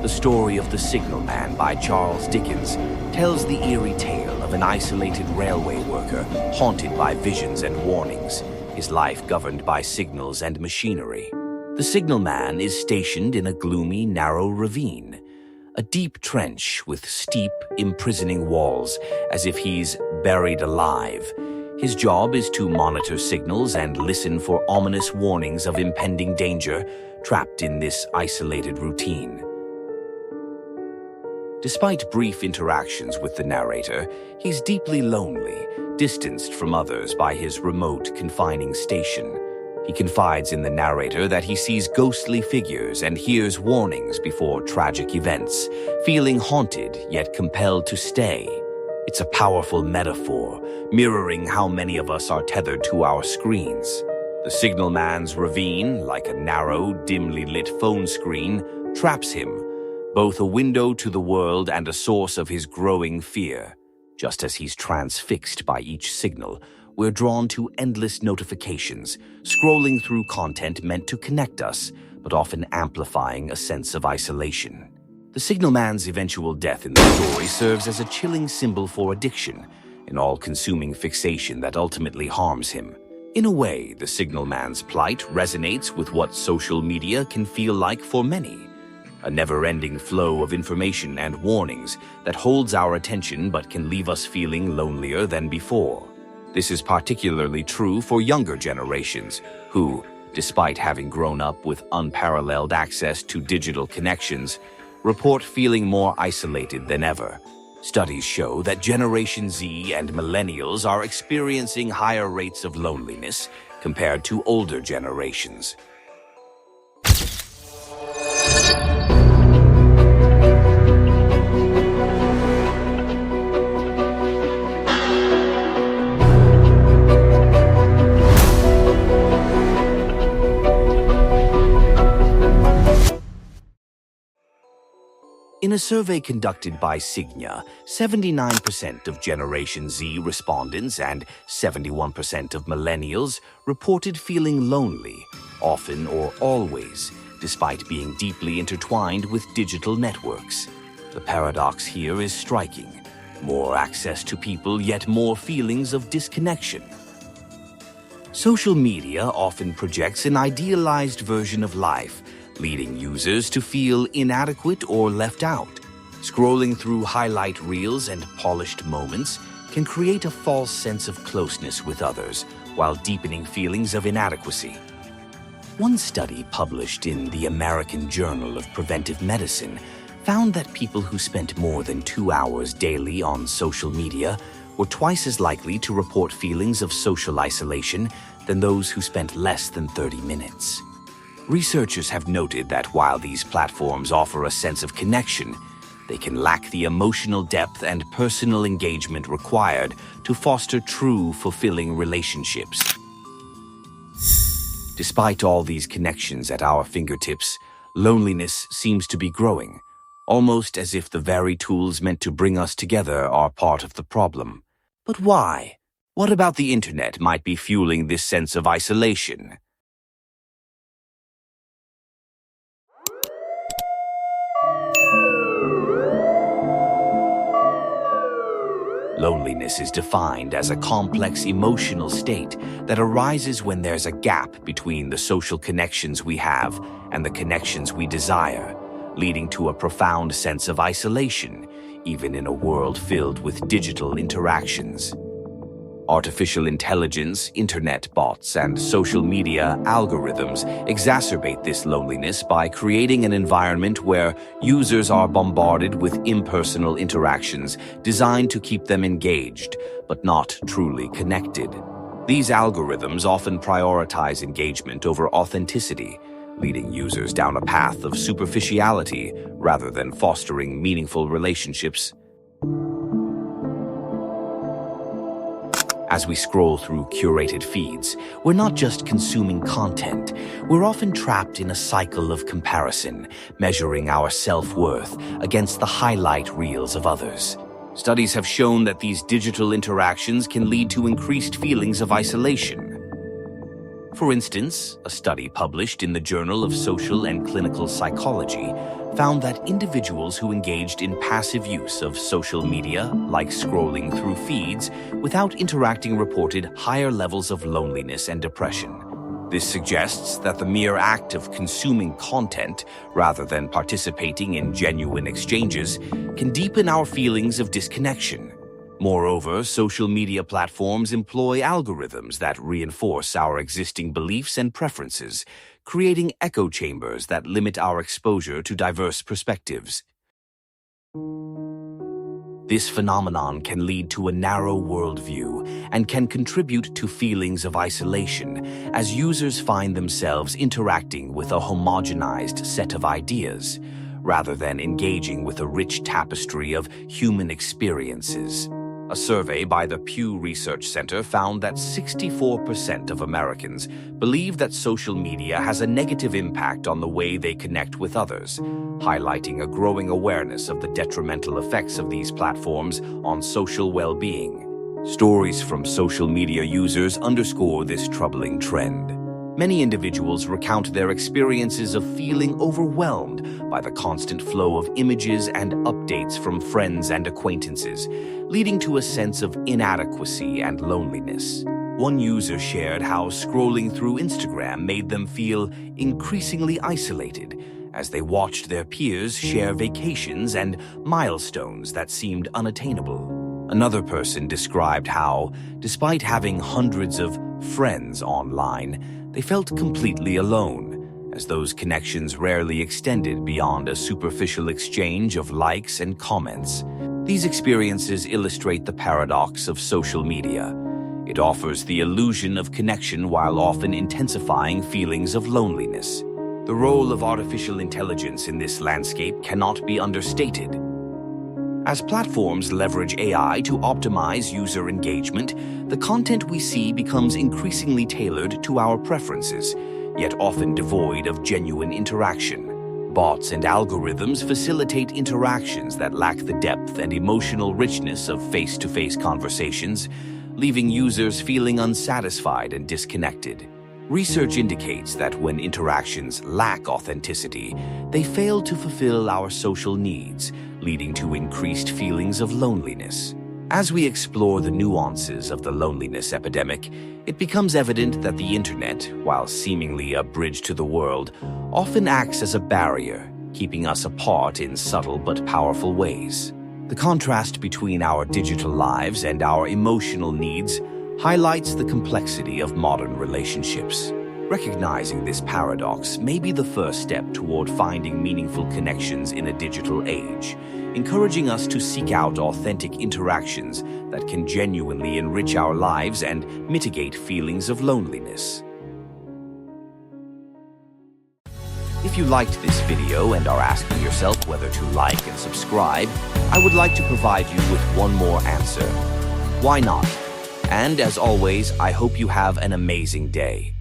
The story of The Signal Man by Charles Dickens tells the eerie tale of an isolated railway worker haunted by visions and warnings, his life governed by signals and machinery. The Signal Man is stationed in a gloomy, narrow ravine, a deep trench with steep, imprisoning walls, as if he's buried alive. His job is to monitor signals and listen for ominous warnings of impending danger, trapped in this isolated routine. Despite brief interactions with the narrator, he's deeply lonely, distanced from others by his remote, confining station. He confides in the narrator that he sees ghostly figures and hears warnings before tragic events, feeling haunted yet compelled to stay. It's a powerful metaphor, mirroring how many of us are tethered to our screens. The Signal Man's ravine, like a narrow, dimly lit phone screen, traps him, both a window to the world and a source of his growing fear. Just as he's transfixed by each signal, we're drawn to endless notifications, scrolling through content meant to connect us, but often amplifying a sense of isolation. The Signal Man's eventual death in the story serves as a chilling symbol for addiction, an all-consuming fixation that ultimately harms him. In a way, the Signal Man's plight resonates with what social media can feel like for many. A never-ending flow of information and warnings that holds our attention but can leave us feeling lonelier than before. This is particularly true for younger generations who, despite having grown up with unparalleled access to digital connections, report feeling more isolated than ever. Studies show that Generation Z and millennials are experiencing higher rates of loneliness compared to older generations. In a survey conducted by Cigna, 79% of Generation Z respondents and 71% of millennials reported feeling lonely, often or always, despite being deeply intertwined with digital networks. The paradox here is striking. More access to people, yet more feelings of disconnection. Social media often projects an idealized version of life, leading users to feel inadequate or left out. Scrolling through highlight reels and polished moments can create a false sense of closeness with others, while deepening feelings of inadequacy. One study published in the American Journal of Preventive Medicine found that people who spent more than 2 hours daily on social media were twice as likely to report feelings of social isolation than those who spent less than 30 minutes. Researchers have noted that while these platforms offer a sense of connection, they can lack the emotional depth and personal engagement required to foster true, fulfilling relationships. Despite all these connections at our fingertips, loneliness seems to be growing, almost as if the very tools meant to bring us together are part of the problem. But why? What about the internet might be fueling this sense of isolation? Loneliness is defined as a complex emotional state that arises when there's a gap between the social connections we have and the connections we desire, leading to a profound sense of isolation, even in a world filled with digital interactions. Artificial intelligence, internet bots, and social media algorithms exacerbate this loneliness by creating an environment where users are bombarded with impersonal interactions designed to keep them engaged, but not truly connected. These algorithms often prioritize engagement over authenticity, leading users down a path of superficiality rather than fostering meaningful relationships. As we scroll through curated feeds, we're not just consuming content, we're often trapped in a cycle of comparison, measuring our self-worth against the highlight reels of others. Studies have shown that these digital interactions can lead to increased feelings of isolation. For instance, a study published in the Journal of Social and Clinical Psychology found that individuals who engaged in passive use of social media, like scrolling through feeds, without interacting reported higher levels of loneliness and depression. This suggests that the mere act of consuming content, rather than participating in genuine exchanges, can deepen our feelings of disconnection. Moreover, social media platforms employ algorithms that reinforce our existing beliefs and preferences, creating echo chambers that limit our exposure to diverse perspectives. This phenomenon can lead to a narrow worldview and can contribute to feelings of isolation as users find themselves interacting with a homogenized set of ideas, rather than engaging with a rich tapestry of human experiences. A survey by the Pew Research Center found that 64% of Americans believe that social media has a negative impact on the way they connect with others, highlighting a growing awareness of the detrimental effects of these platforms on social well-being. Stories from social media users underscore this troubling trend. Many individuals recount their experiences of feeling overwhelmed by the constant flow of images and updates from friends and acquaintances, leading to a sense of inadequacy and loneliness. One user shared how scrolling through Instagram made them feel increasingly isolated as they watched their peers share vacations and milestones that seemed unattainable. Another person described how, despite having hundreds of friends online, they felt completely alone, as those connections rarely extended beyond a superficial exchange of likes and comments. These experiences illustrate the paradox of social media. It offers the illusion of connection while often intensifying feelings of loneliness. The role of artificial intelligence in this landscape cannot be understated. As platforms leverage AI to optimize user engagement, the content we see becomes increasingly tailored to our preferences, yet often devoid of genuine interaction. Bots and algorithms facilitate interactions that lack the depth and emotional richness of face-to-face conversations, leaving users feeling unsatisfied and disconnected. Research indicates that when interactions lack authenticity, they fail to fulfill our social needs, leading to increased feelings of loneliness. As we explore the nuances of the loneliness epidemic, it becomes evident that the internet, while seemingly a bridge to the world, often acts as a barrier, keeping us apart in subtle but powerful ways. The contrast between our digital lives and our emotional needs highlights the complexity of modern relationships. Recognizing this paradox may be the first step toward finding meaningful connections in a digital age, encouraging us to seek out authentic interactions that can genuinely enrich our lives and mitigate feelings of loneliness. If you liked this video and are asking yourself whether to like and subscribe, I would like to provide you with one more answer. Why not? And as always, I hope you have an amazing day.